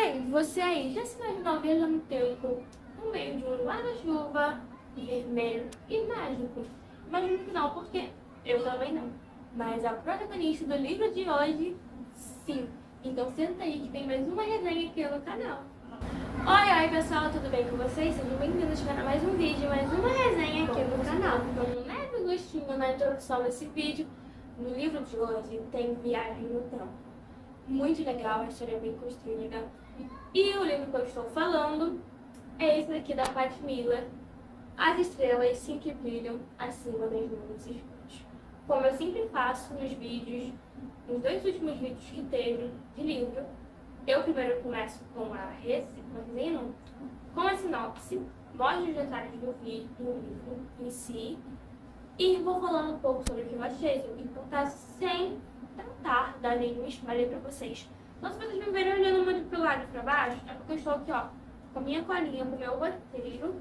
Bem, você aí já se imaginou viajando no tempo no meio de um guarda-chuva vermelho e mágico? Imagino que não, porque eu também não. Mas a protagonista do livro de hoje, sim. Então senta aí que tem mais uma resenha aqui no canal. Oi pessoal, tudo bem com vocês? Sejam bem-vindos para mais um vídeo, mais uma resenha aqui no canal. Então, um leve gostinho na introdução desse vídeo. No livro de hoje tem Viagem no Tempo. Muito legal, a história é bem construída. E o livro que eu estou falando é esse daqui da Pat Miller, As Estrelas Sempre Brilham Acima das Nuvens Escuras. Como eu sempre faço nos vídeos, nos dois últimos vídeos que teve de livro, eu primeiro começo com a resenha, com a sinopse, mostro os detalhes do vídeo, do livro em si, e vou falando um pouco sobre o que eu achei, sobre o que acontece, sem tentar dar nenhum spoiler pra vocês. Então, se vocês me verem olhando muito pro lado e pra baixo, é porque eu estou aqui, ó, com a minha colinha, com o meu roteiro.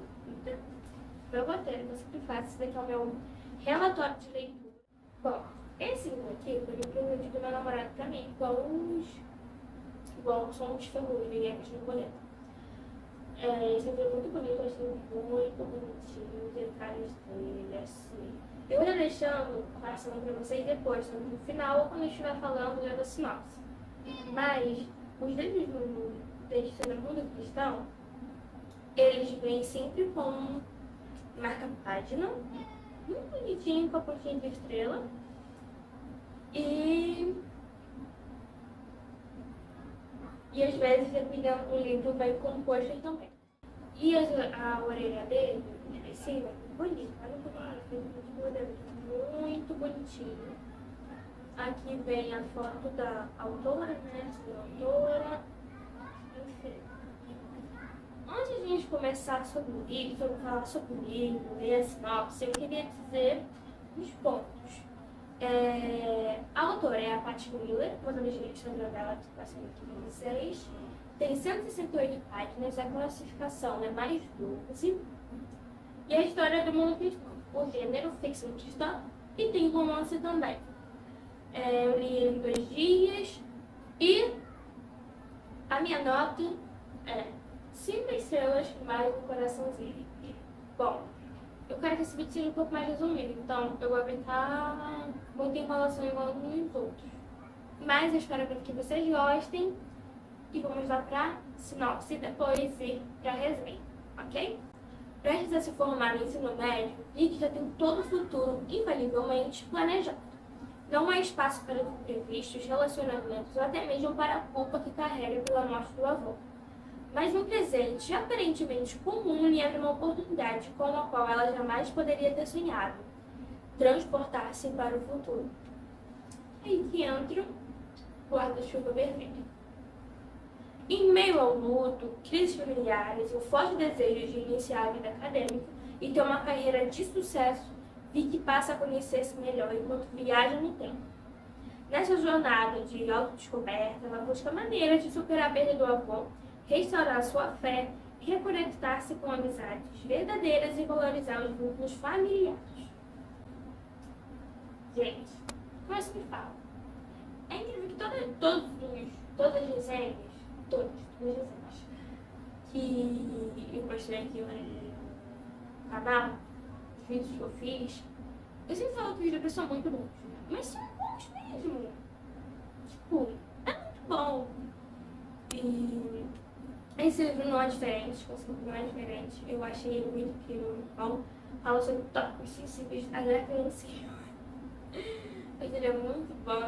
Eu sempre faço. Esse daqui é o meu relatório de leitura. Bom, esse livro aqui foi um presente do meu namorado pra mim, igual somos ferrugem, viemos no boleto. Esse livro é muito bonito, eu achei muito bonitinho, os detalhes dele, assim. Eu vou deixando passando pra vocês depois, no final, ou quando eu estiver falando já da sinopse. Mas os livros do texto do mundo cristão, eles vêm sempre com marca-página, muito bonitinho, com a pontinha de estrela. E às vezes, dependendo do livro, vem com pôster também. E a orelha dele, em cima, bonita, olha que bonito, muito bonitinho. Aqui vem a foto da autora, né? Da autora, enfim. Antes de a gente começar sobre o livro, sobre falar sobre o livro, ler a sinopse, eu queria dizer os pontos. A autora é a Pat Miller, vou dar o Instagram dela, que está passando aqui para vocês. Tem 168 páginas, a classificação é mais 12. E a história do mundo cristão, o gênero ficção cristã, e tem romance também. Eu li em 2 dias e a minha nota é 5 estrelas mais um coraçãozinho. Bom, eu quero que esse vídeo seja um pouco mais resumido, então eu vou evitar muita enrolação igual nos outros. Mas eu espero que vocês gostem e vamos lá pra sinopse e depois ir pra resenha, ok? Prestes a se formar no ensino médio, Rick já tem todo o futuro infalivelmente planejado. Não há espaço para imprevistos, relacionamentos ou até mesmo para a culpa que carrega pela morte do avô. Mas um presente aparentemente comum lhe abre uma oportunidade com a qual ela jamais poderia ter sonhado: transportar-se para o futuro. Aí que entra o guarda-chuva vermelho. Em meio ao luto, crises familiares e o forte desejo de iniciar a vida acadêmica e ter uma carreira de sucesso, Vicky passa a conhecer-se melhor enquanto viaja no tempo. Nessa jornada de autodescoberta, ela busca maneiras de superar a perda do avô, restaurar sua fé, reconectar-se com amizades verdadeiras e valorizar os vínculos familiares. Gente, como eu sempre falo, é incrível que todas as resenhas que eu postei aqui no canal, os vídeos que eu fiz, eu sempre falo que os livros são muito bons, mas são bons mesmo. Tipo, é muito bom. E esse livro não é diferente, não é diferente. Eu achei ele muito incrível, bom. Fala sobre tópicos sensíveis da criancinha. Mas ele é muito bom.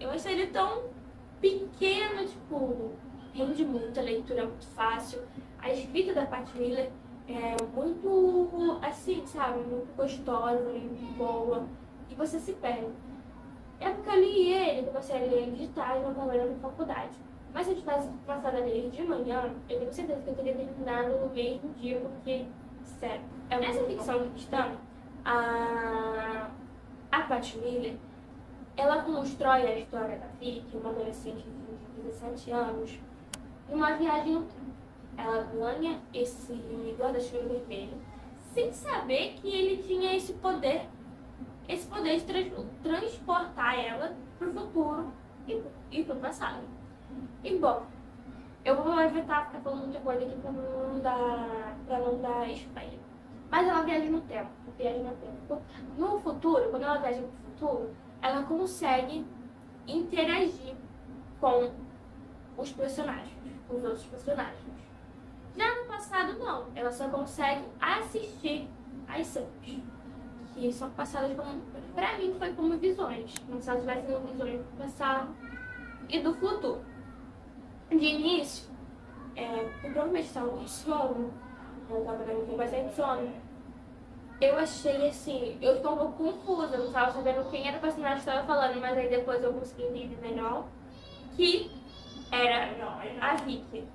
Eu achei ele tão pequeno, tipo, rende muito, a leitura é muito fácil. A escrita da Pat Miller é muito, assim, sabe, muito gostosa, muito boa. E você se perde. É porque eu li ele, comecei a ler ele de tarde, não estava lendo na faculdade. Mas se eu tivesse passado a ler ele de manhã, eu tenho certeza que eu teria terminado no mesmo dia, porque, sério, essa ficção cristã, a Pat Miller, ela constrói a história da Vicky, uma adolescente de 17 anos, em uma viagem no tempo. Ela ganha esse guarda-chuva vermelho, sem saber que ele tinha esse poder de transportar ela para o futuro e para o passado. E bom, Eu vou evitar ficar falando muita coisa aqui pra não dar spoiler. Mas ela viaja no tempo, viaja no tempo. No futuro, quando ela viaja pro futuro, ela consegue interagir com os personagens, com os outros personagens. Já no passado, não. Ela só consegue assistir as cenas, que são passadas como, pra mim, foi como visões. Como se ela estivesse vendo visões do passado e do futuro. De início, eu provavelmente estava com sono, eu estava com bastante sono. Eu achei assim, eu estou um pouco confusa, eu não estava sabendo quem era o personagem que estava falando, mas aí depois eu consegui entender melhor que era a Vicky.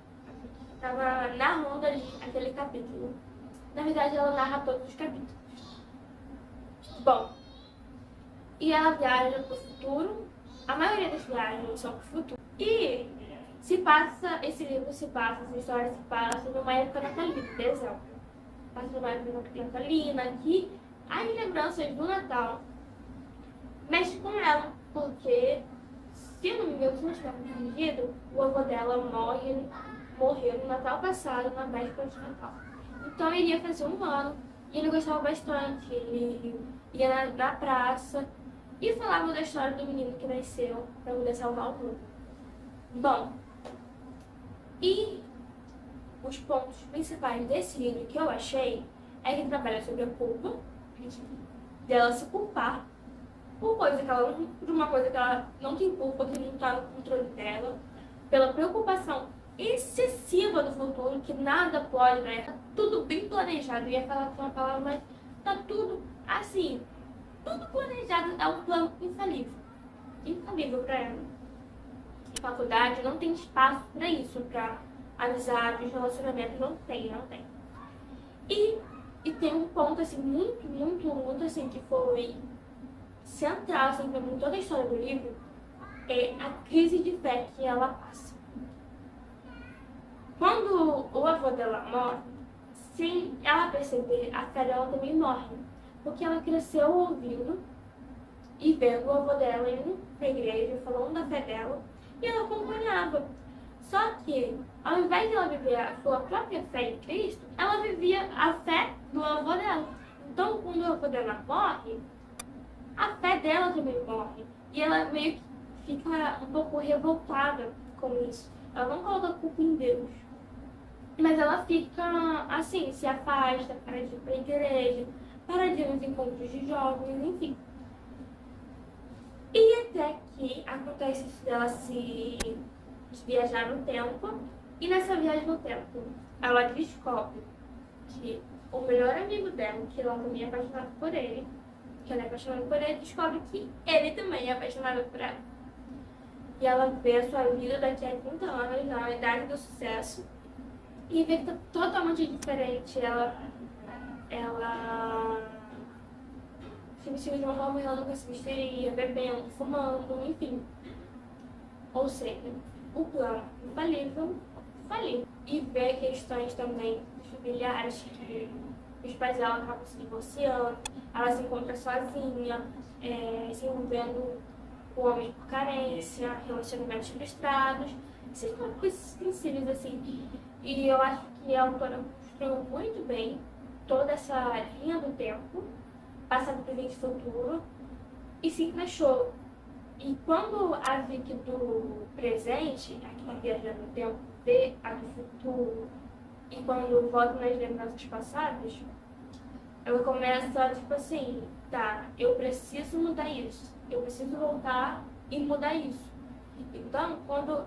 Estava narrando ali aquele capítulo. Na verdade, ela narra todos os capítulos. Bom, e ela viaja para o futuro, a maioria das viagens são para o futuro. E esse livro se passa, essa história se passa numa época natalina, dezembro. Passa numa época natalina, que as lembranças do Natal mexem com ela, porque, se não me engano, se não estiver confundido, o avô dela morreu no Natal passado, na véspera de Natal. Então ele ia fazer um ano, e ele gostava bastante, ele ia na praça e falava da história do menino que nasceu para poder salvar o mundo. Bom, e os pontos principais desse livro que eu achei é que trabalha sobre a culpa, dela se culpar por uma coisa que ela não tem culpa, que não está no controle dela, pela preocupação excessiva do futuro, que nada pode, né? Tá tudo bem planejado. Eu ia falar com uma palavra, mas tá tudo assim, tudo planejado, é um plano infalível. Infalível para ela. Em faculdade não tem espaço para isso, para amizades, relacionamentos, não tem. E tem um ponto assim, muito assim, que foi central assim, para mim, toda a história do livro, é a crise de fé que ela passa. Quando o avô dela morre, sem ela perceber, a fé dela também morre. Porque ela cresceu ouvindo e vendo o avô dela indo pra igreja, falando da fé dela, e ela acompanhava. Só que, ao invés de ela viver a sua própria fé em Cristo, ela vivia a fé do avô dela. Então, quando o avô dela morre, a fé dela também morre. E ela meio que fica um pouco revoltada com isso. Ela não coloca a culpa em Deus. Mas ela fica, assim, se afasta, para de ir pra igreja, para de ir nos encontros de jovens, enfim. E até que acontece isso dela se viajar no tempo. E nessa viagem no tempo, ela descobre que o melhor amigo dela, que ela também é apaixonada por ele, que ela é apaixonada por ele, descobre que ele também é apaixonado por ela. E ela vê a sua vida daqui a 30 anos, na idade do sucesso, e vê que tá totalmente diferente. Ela se vestiu de uma forma que ela nunca se vestiria, bebendo, fumando, enfim. Ou seja, o plano infalível faliu. E vê questões também familiares, que os pais dela acabam se divorciando, ela se encontra sozinha, se envolvendo com homens por carência, relacionamentos frustrados, essas coisas sensíveis assim. E eu acho que a autora construiu muito bem toda essa linha do tempo, passado, presente e futuro, e se encaixou. E quando a Vicky do presente, aqui na viajando no tempo, vê a do futuro, e quando volta nas lembranças passadas, ela começa, tipo assim, tá, eu preciso mudar isso, eu preciso voltar e mudar isso. Então, quando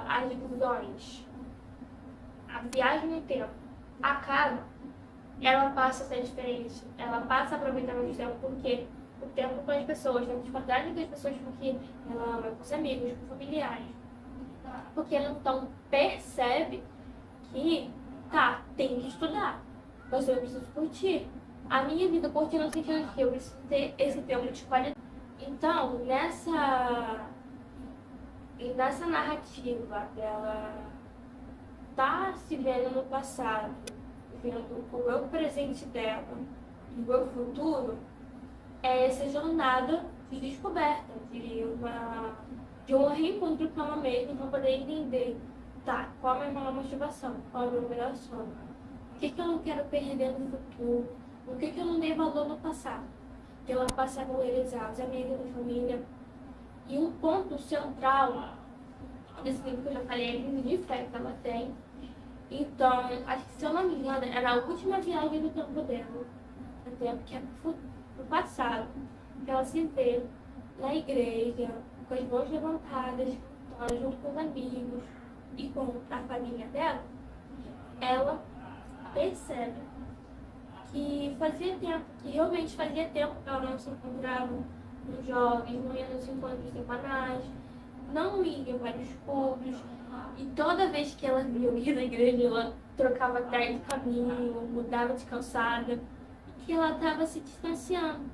as visões, a viagem no tempo acaba, ela passa a ser diferente, ela passa a aproveitar mais o tempo, porque o tempo com as pessoas, o tempo de qualidade com as pessoas, porque ela ama com os amigos, com os familiares. Porque ela então percebe que, tá, tem que estudar, mas eu preciso curtir a minha vida, curtir no sentido que eu preciso ter esse tempo de qualidade. Então, nessa narrativa dela tá se vendo no passado, vendo o eu presente dela e o eu futuro, é essa jornada de descoberta, de um reencontro com ela mesma, para poder entender Tá, qual é a minha maior motivação? Qual é o meu melhor sonho? O que eu não quero perder no futuro? O que eu não dei valor no passado? Pela passar a valorizar os amigos da família. E um ponto central desse livro que eu já falei é a crise de fé que ela tem. Então, acho que se eu não me engano, era a última viagem do tempo dela. No tempo que é pro passado. Que ela se vê na igreja, com as mãos levantadas, junto com os amigos e com a família dela. Ela percebe que fazia tempo, que realmente fazia tempo que ela não se encontrava nos jovens, não ia nos encontros semanais, não ia em vários cultos. E toda vez que ela via alguém na igreja, ela trocava atrás de caminho, mudava de calçada, que ela estava se distanciando.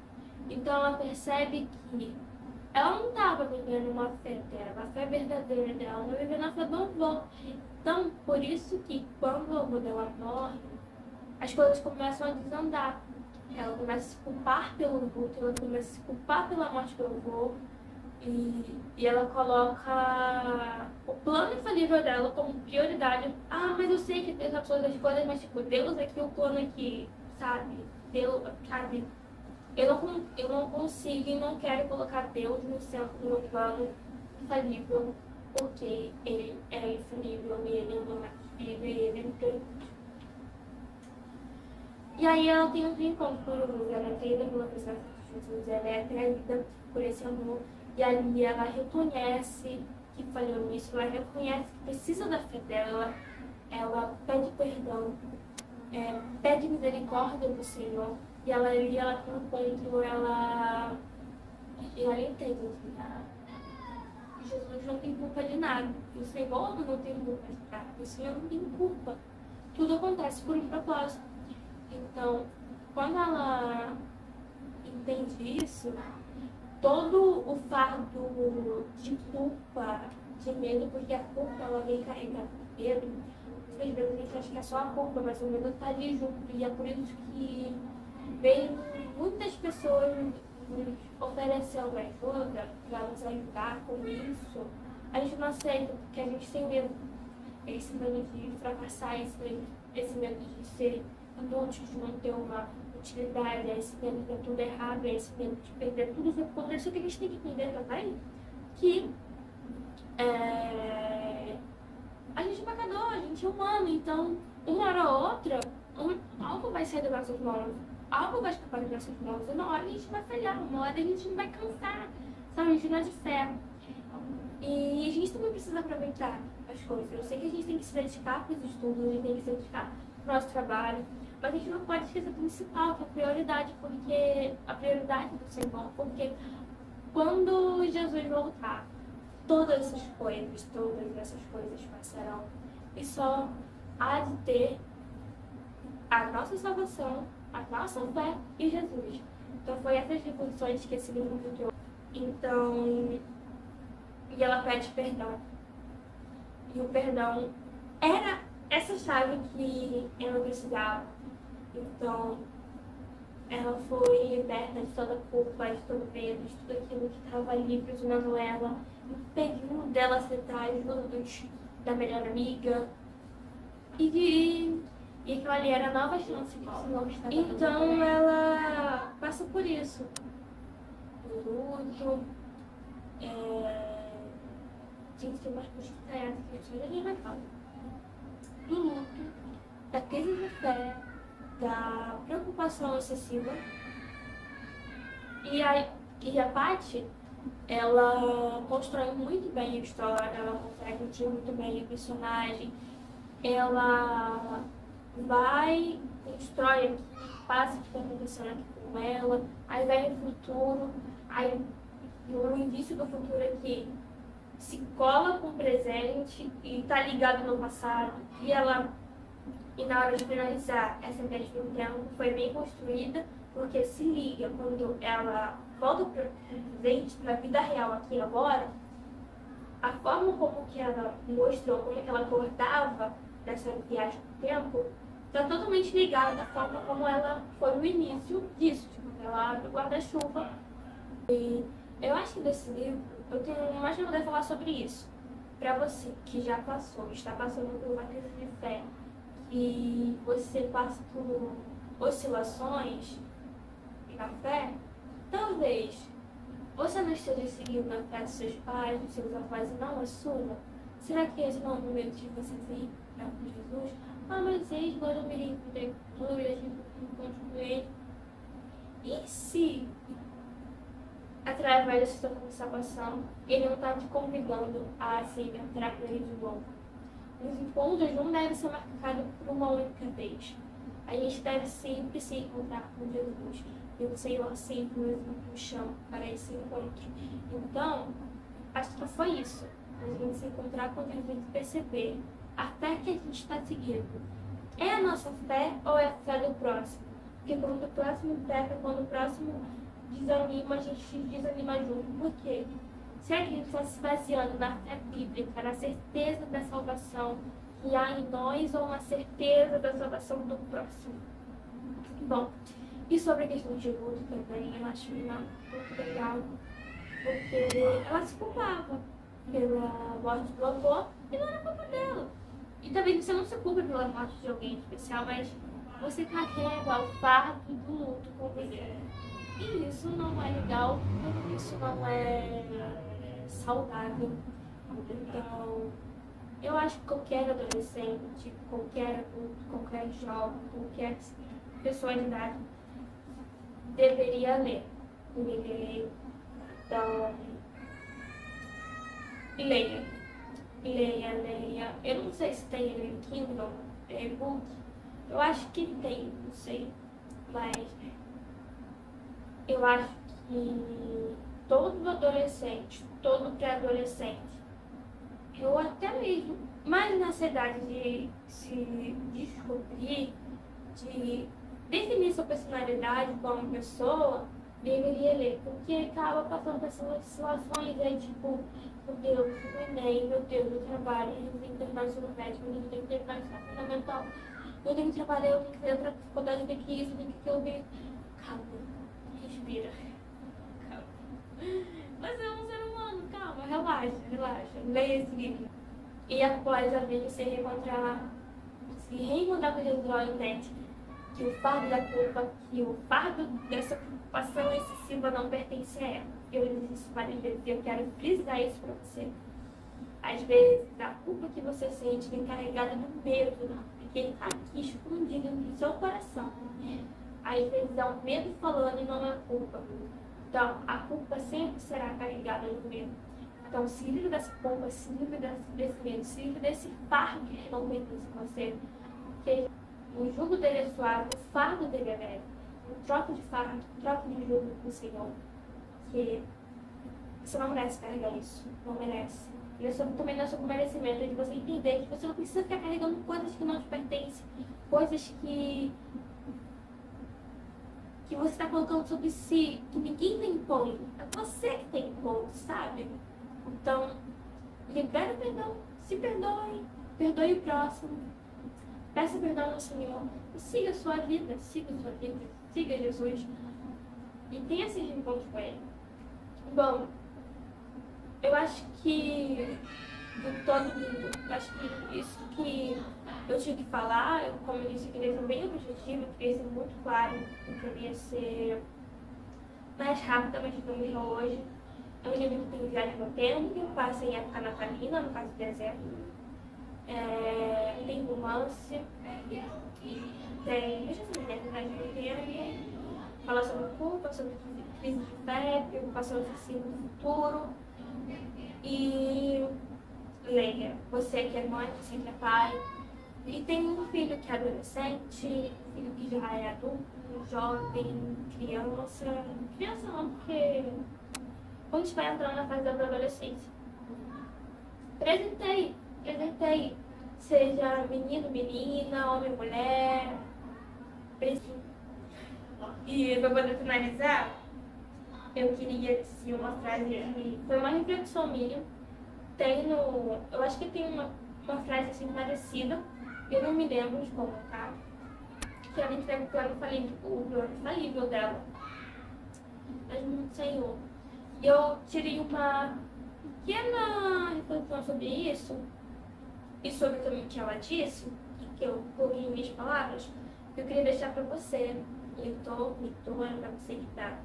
Então ela percebe que ela não estava vivendo uma fé dela, a fé verdadeira dela, ela estava vivendo a fé do avô. Então, por isso que quando o avô dela morre, as coisas começam a desandar. Ela começa a se culpar pelo luto, ela começa a se culpar pela morte do avô. E ela coloca o plano infalível dela como prioridade. Ah, mas eu sei que Deus sabe todas as coisas, mas tipo, Deus aqui, o plano aqui, sabe? Deus, sabe? Eu não consigo e não quero colocar Deus no centro do meu plano infalível, porque Ele é infalível e Ele não é possível e Ele não tem. E aí ela tem um reencontro com Jesus, ela é atraída pela presença de Jesus, ela é atraída por esse amor. E ali ela reconhece que falhou nisso, ela reconhece que precisa da fé dela, ela pede perdão, pede misericórdia do Senhor. E ela ali, ela tem um encontro, ela entende que Jesus não tem culpa de nada, o Senhor não tem culpa de nada, o Senhor não tem culpa. Tudo acontece por um propósito. Então, quando ela entende isso, todo o fardo de culpa, de medo, porque a culpa ela vem carregada de medo. Às vezes a gente acha que é só a culpa, mas o medo está ali junto. E é por isso que vem muitas pessoas nos oferecendo ajuda para nos ajudar com isso. A gente não aceita, porque a gente tem medo. Esse medo de fracassar, esse medo de ser inútil, de não ter uma utilidade, esse medo de ter tudo errado, esse medo de perder tudo seu poder. Só que a gente tem que entender também que a gente é pecador, a gente é humano, então uma hora ou outra, algo vai sair das nossas mãos, algo vai escapar das nossas mãos, uma hora a gente vai falhar, uma hora a gente vai cansar, sabe? A gente não é de ferro. E a gente também precisa aproveitar as coisas. Eu sei que a gente tem que se dedicar para os estudos, a gente tem que se dedicar para o nosso trabalho, mas a gente não pode esquecer o principal, que é a prioridade, porque a prioridade do Senhor, porque quando Jesus voltar, todas essas coisas passarão. E só há de ter a nossa salvação, a nossa fé e Jesus. Então foi essas reflexões que esse livro me deu. Então, e ela pede perdão. E o perdão era essa chave que ela precisava. Então, ela foi liberta de toda a culpa, de todo medo, de tudo aquilo que estava ali prisionando ela, impedindo dela aceitar a ajuda da melhor amiga. E aquilo ali era a nova chance que o Senhor estava dando. Então, ela passa por isso. Do luto, gente, tem umas coisas que a gente vai falar. Do luto, da crise de fé, da preocupação excessiva. E a Paty, ela constrói muito bem a história, ela consegue muito bem o personagem. Ela constrói aqui, passa o que está acontecendo aqui com ela, aí vai no futuro, aí no início do futuro aqui se cola com o presente e tá ligado no passado. E na hora de finalizar, essa viagem do tempo foi bem construída, porque se liga quando ela volta para o presente, para a vida real aqui e agora, a forma como que ela mostrou, como que ela acordava dessa viagem do tempo, está totalmente ligada à forma como ela foi no início disso, tipo, ela abre o guarda-chuva. E eu acho que desse livro, eu tenho mais que poder falar sobre isso. para você que já passou, está passando por uma crise de fé, e você passa por oscilações na fé, talvez você não esteja seguindo a fé dos seus pais, dos seus avós e não a sua. Será que esse não é o momento de você se encontrar com Jesus? Ah, mas agora eu me reencontrei com ele, eu encontro com ele. E se, através dessa sua salvação, ele não está te convidando a se encontrar com ele de novo? Os encontros não devem ser marcados por uma única vez. A gente deve sempre se encontrar com Jesus. E o Senhor sempre nos chama para esse encontro. Então, acho que foi isso. A gente se encontrar com Jesus e perceber a fé que a gente está seguindo. É a nossa fé ou é a fé do próximo? Porque quando o próximo peca, quando o próximo desanima, a gente desanima junto. Por quê? Será que a gente está se baseando na fé bíblica, na certeza da salvação que há em nós ou na certeza da salvação do próximo? Bom, e sobre a questão de luto também, eu acho muito legal, porque ela se culpava pela morte do avô e não era culpa dela. E também você não se culpa pela morte de alguém especial, mas você carrega o fardo do luto com você. E isso não é legal, isso não é saudável. Então, eu acho que qualquer adolescente, qualquer adulto, qualquer jovem, qualquer pessoa de idade deveria ler. Então, leia. Leia. Eu não sei se tem ele no Kindle, e-book. Eu acho que tem, não sei. Mas eu acho que todo adolescente, todo pré-adolescente, ou até mesmo mais nessa idade de se descobrir, de definir sua personalidade como pessoa, deveria ler, porque acaba passando por essas situações aí, tipo, meu Deus, o Enem, meu Deus, eu trabalho, eu tenho que terminar o ensino médio, eu tenho que terminar o ensino fundamental, eu tenho que trabalhar, eu tenho que fazer outra faculdade, eu tenho que isso, eu tenho que aquilo. Calma, respira, calma. Você é um ser humano, calma, relaxa, leia esse livro. E após a vida se reencontrar, se reencontrar com Jesus, ela entende que o fardo da culpa, que o fardo dessa preocupação excessiva não pertence a ela. Eu disse isso várias vezes e eu quero frisar isso para você. Às vezes, a culpa que você sente vem carregada no medo, porque ele está aqui escondido no seu coração. Às vezes é o medo falando e não é a culpa. Então, a culpa sempre será carregada no medo. Então, se livre dessa culpa, se livre desse medo, se livre desse fardo que não pertence a você. Porque o jugo dele é suave, o fardo dele é leve. Troca de fardo, troca de jugo com o Senhor. Que você não merece carregar isso. Não merece. E também não é sobre merecimento de você entender que você não precisa ficar carregando coisas que não te pertencem. Coisas que você está colocando sobre si, que ninguém tem impondo. É você que tem impondo, sabe? Então, libera o perdão, se perdoe, perdoe o próximo, peça perdão ao Senhor e siga a sua vida, siga Jesus e tenha esse reencontro com Ele. Bom, eu acho que de todo mundo, eu acho que isso que eu tinha que falar, como eu disse, eu queria ser bem objetivo, eu queria ser muito claro, eu queria ser mais rápida, mas não me hoje. É um livro que tem viagem no tempo, passa em época natalina, no caso de dezembro. Tem romance, tem. Deixa eu ver, viagem no tempo. Fala sobre culpa, sobre crise de fé, preocupação excessiva no futuro. E leia. Você que é mãe, você que é pai. E tem um filho que é adolescente, um filho que já é adulto, jovem, criança. Criança não, porque quando estiver entrando na fase da adolescência. Presentei. Seja menino, menina, homem, mulher. E para poder finalizar, eu queria dizer uma frase que foi uma reflexão minha. Eu acho que tem uma frase assim parecida, eu não me lembro de como tá. Que ela entrega o plano falível dela. Mas não sei. Eu tirei uma pequena reflexão sobre isso, e sobre também o que ela disse, que eu coloquei em minhas palavras, que eu queria deixar pra você, leitora, pra você que tá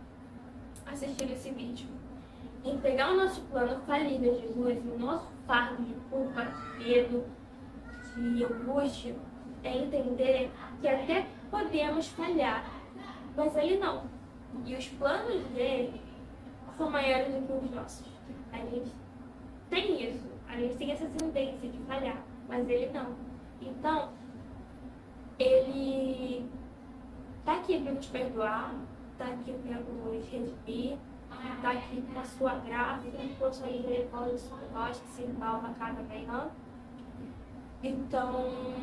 assistindo esse vídeo. Entregar o nosso plano falido a Jesus, o nosso fardo de culpa, de medo, de angústia, é entender que até podemos falhar, mas ele não. E os planos dele são maiores do que os nossos. A gente tem isso, a gente tem essa tendência de falhar, mas ele não. Então, ele tá aqui para nos perdoar, tá aqui para nos redimir, tá aqui com a sua graça, com a sua misericórdia sobre nós, que se renova a cada manhã. Então,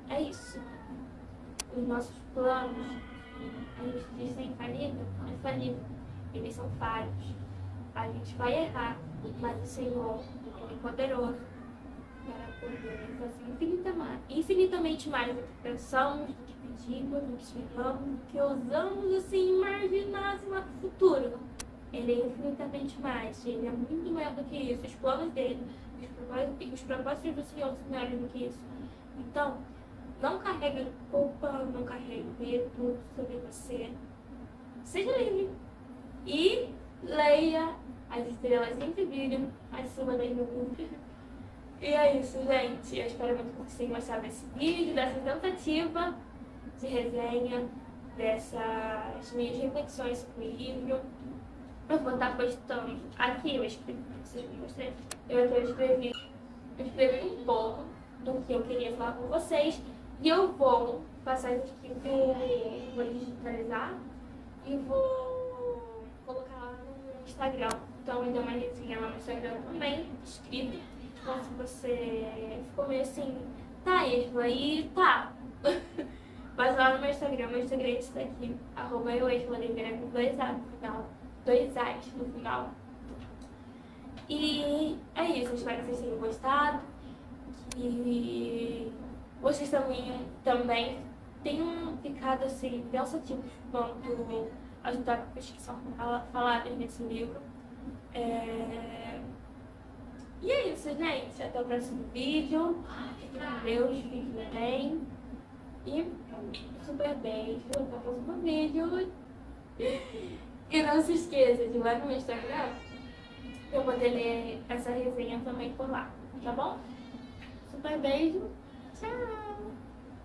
é isso. Os nossos planos, a gente diz ser infalível, não é falível. Eles são falhos. A gente vai errar, mas o Senhor é poderoso para poder fazer infinitamente mais do que pensamos, do que pedimos, do que esperamos, do que ousamos assim imaginar no nosso futuro. Ele é infinitamente mais, ele é muito maior do que isso. Os planos dele, os propósitos do Senhor são maiores do que isso. Então, não carregue culpa, não carregue medo sobre você. Seja livre. E leia As Estrelas Sempre Brilham Acima das Nuvens. E é isso, gente. Eu espero muito que vocês tenham gostado desse vídeo, dessa tentativa de resenha, dessas minhas reflexões sobre o livro. Eu vou estar postando aqui, eu escrevi, vocês me mostrei. Eu escrevi um pouco do que eu queria falar com vocês. E eu vou passar isso aqui vou digitalizar e vou colocar lá no Instagram. Então me dê uma resenha lá no Instagram também, escrito. Então se você ficou meio assim, tá, Esla, aí tá. Mas lá no meu Instagram é esse daqui, @euesla_oliveira com 2 A's no final. 2 A's no final. E é isso, eu espero que vocês tenham gostado. Que vocês também tenham ficado assim, pensativos quanto às tópicos que são falados nesse livro. E é isso, gente. Até o próximo vídeo. Fiquem com Deus, fiquem bem. E super beijo. Até o próximo vídeo. E não se esqueça de ir lá no meu Instagram pra eu poder ler essa resenha também por lá. Tá bom? Super beijo. Tchau!